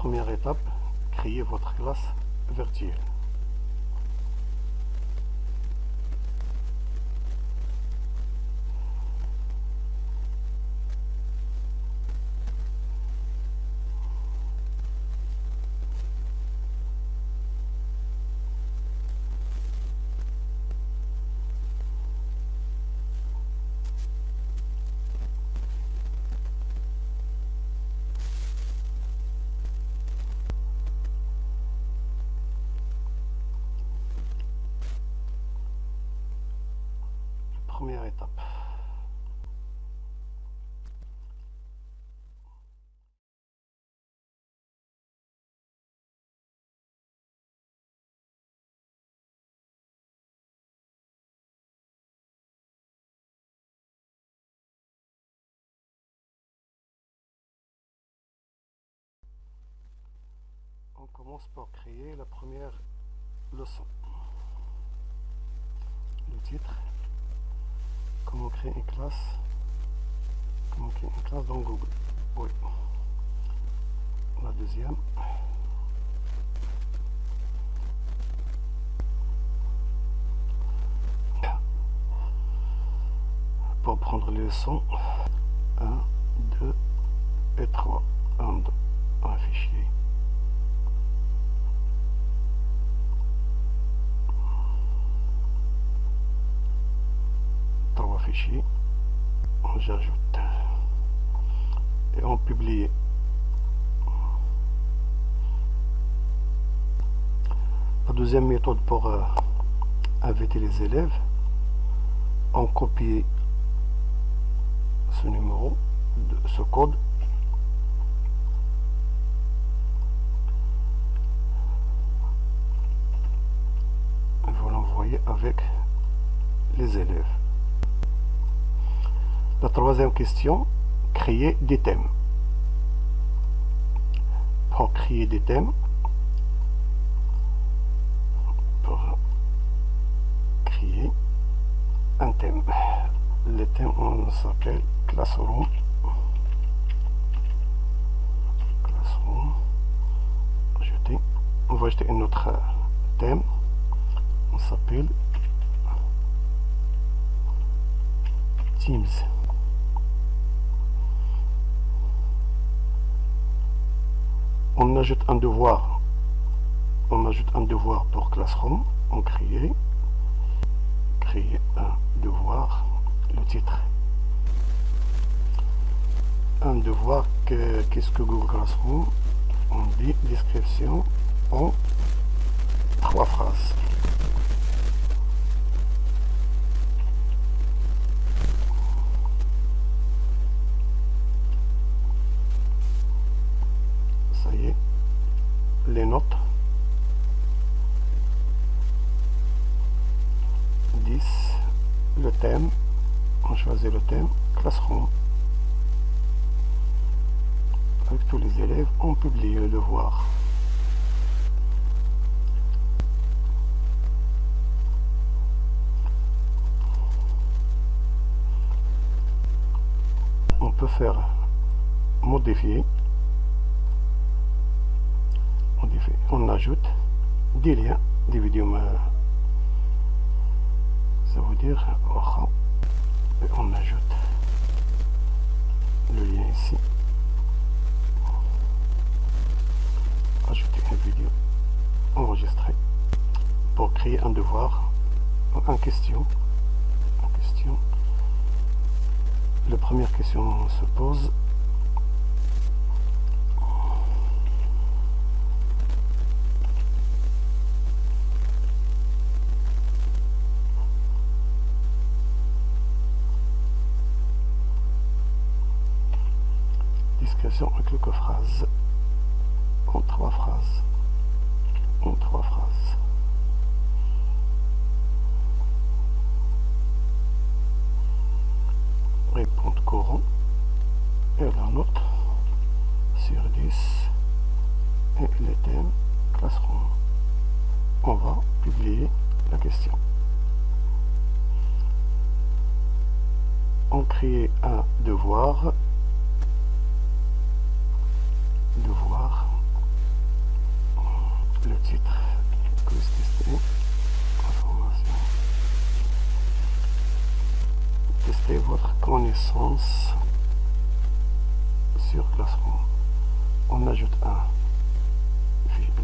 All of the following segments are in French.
Première étape, créez votre classe virtuelle. Première étape. On commence par créer la première leçon. Le titre, comment créer une classe, dans Google. Oui. La deuxième, pour prendre les leçons 1, 2 et 3. Un fichier. Trois fichiers. J'ajoute et on publie. La deuxième méthode pour inviter les élèves, on copie ce numéro, ce code, et vous l'envoyez avec les élèves. La troisième question, créer des thèmes. Pour créer des thèmes, pour créer un thème. Le thème, on s'appelle Classroom. Ajouter. On va ajouter un autre thème. On s'appelle Teams. On ajoute un devoir. Pour Classroom. On crée un devoir. Le titre. Un devoir, qu'est-ce que Google Classroom? On dit description en 3 phrases. Ça y est, les notes 10, le thème, on choisit le thème Classroom. Avec tous les élèves, on publie le devoir. On peut faire modifier. On ajoute des liens, des vidéos, ça veut dire, et on ajoute le lien ici. Ajouter une vidéo enregistrée pour créer un devoir en question. La première question se pose. Description en quelques phrases. En 3 phrases. Réponse courant et la note sur 10 et les thèmes Classroom. On va publier la question. On crée un devoir le titre, quiz testé, information. Testez votre connaissance sur Classroom. On ajoute un,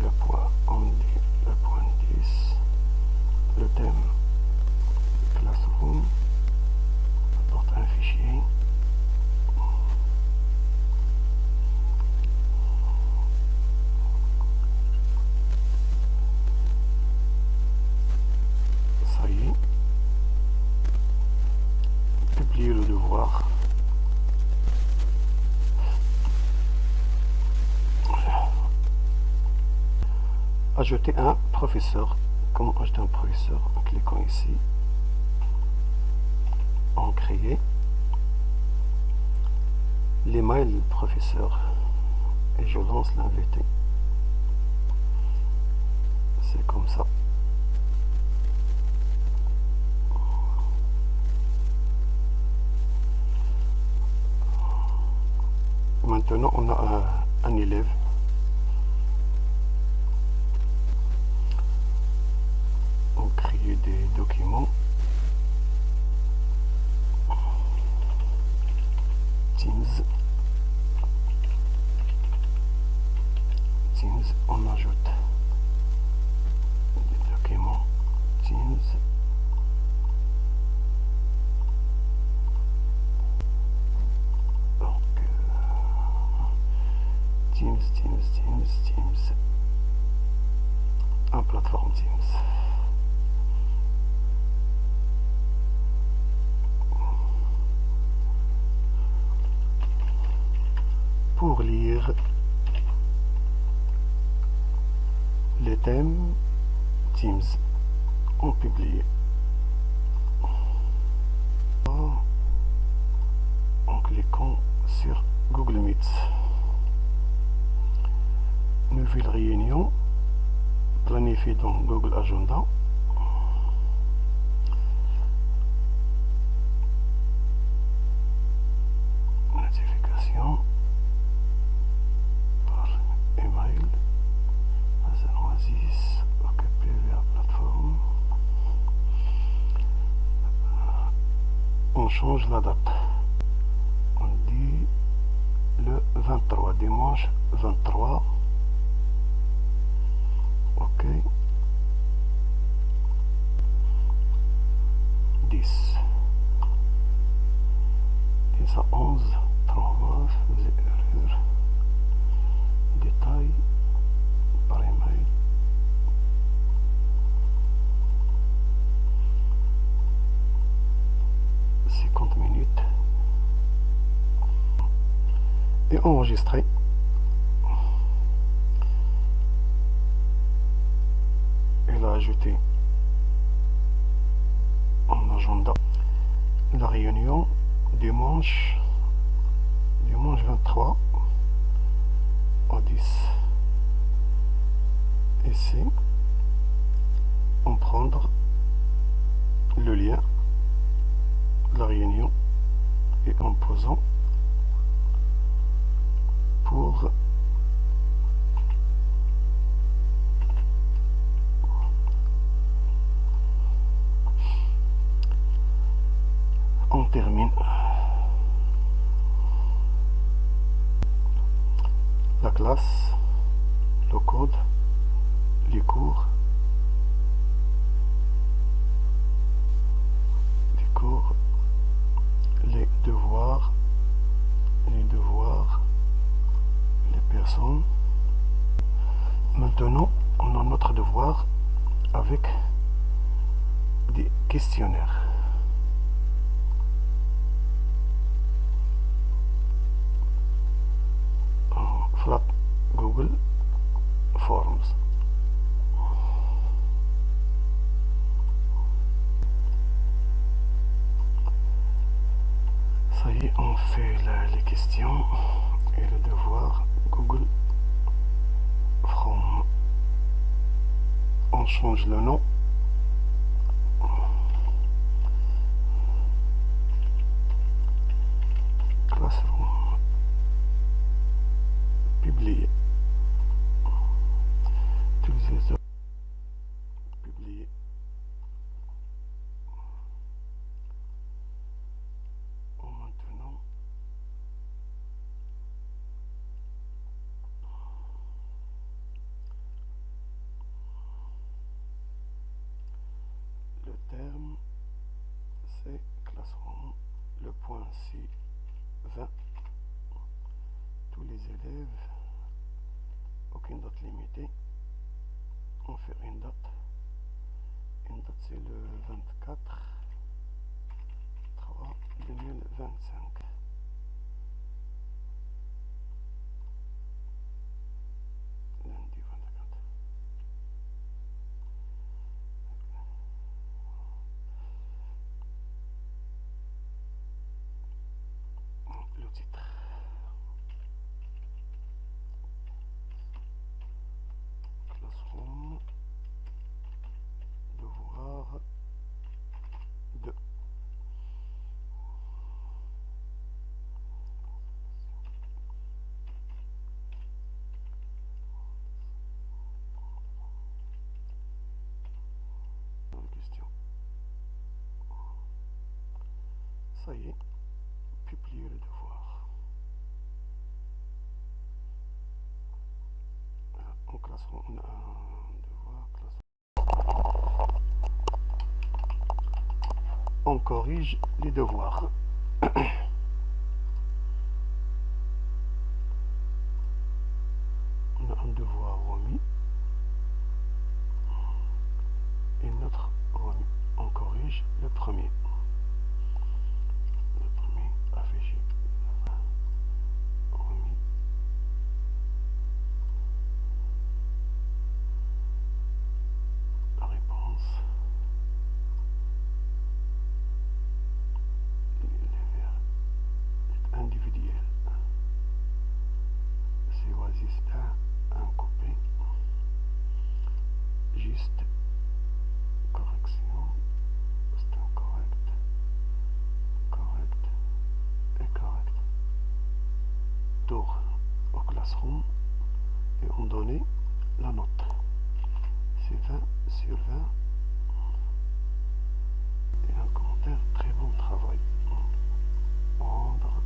le point, on dit le point 10, le thème Classroom, apporte un fichier. Ça y est, publier le devoir. Ajouter un professeur. Comment ajouter un professeur? En cliquant ici, en créer l'email du professeur et je lance l'invité. C'est comme ça. Maintenant, on a un élève. On crée des documents. Teams, on ajoute des documents Teams. Donc, Teams, en plateforme Teams. Pour lire les thèmes Teams, on publie en cliquant sur Google Meet. Nouvelle réunion planifiée dans Google Agenda. Notification par email. Oasis, occupé vers plateforme. On change la date. On dit le 23, dimanche 23. Ok. 10 à 11. 3 faisait erreur. Détail par email. Minutes et enregistrer. Et là ajouter en agenda la réunion dimanche 23 à 10. Ici on prendre le lien de la réunion et en posant pour on termine la classe, le code, les cours, les devoirs, les personnes. Maintenant, on a notre devoir avec des questionnaires. Flat Google Forms. Ça y est, on fait les questions et le devoir Google From. On change le nom. Classroom. Publier. Utiliser commencer. Classroom, le point c'est 20. Tous les élèves, aucune date limitée. On fait une date. Une date c'est le 24/3/2025. Lundi 24. Le titre. Classroom. Devoir 2. Question. Ça y est, publier le devoir. En classroom, on a un devoir. On corrige les devoirs. On a un devoir remis et notre remis. On corrige le premier. Le premier affiché. Remis. La réponse. Individuel. C'est oasis un coupé. Juste. Correction. C'est incorrect. Correct. Et correct. Tour au classroom. Et on donnait la note. C'est 20/20. Et un commentaire, très bon travail. Rendre.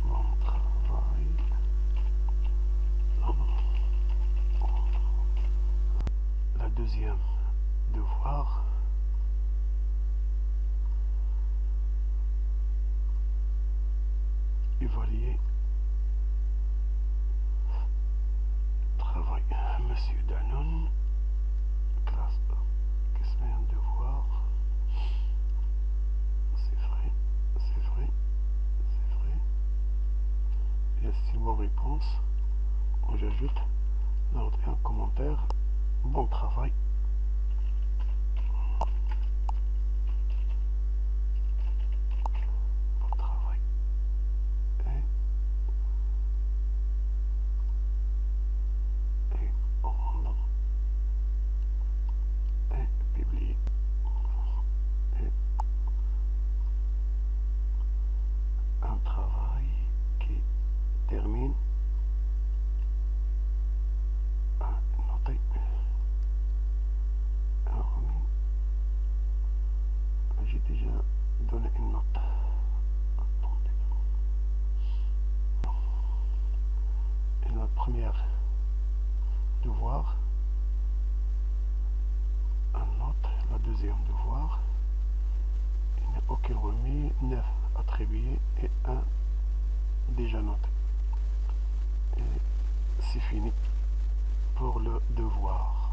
Bon travail. La deuxième devoir. Évaluer travail. Monsieur Danone, classe A. Qu'est-ce que c'est un devoir? C'est vrai, c'est vrai, c'est vrai. Et si vos réponses, j'ajoute un commentaire. Bon travail. Bon travail. Et rendre. Et publier. Et un travail qui termine à noter. Un remis. J'ai déjà donné une note. Attendez. Et la première devoir, un note. La deuxième devoir, il n'y a aucun remis, 9 attribués et 1 déjà noté. Et c'est fini pour le devoir.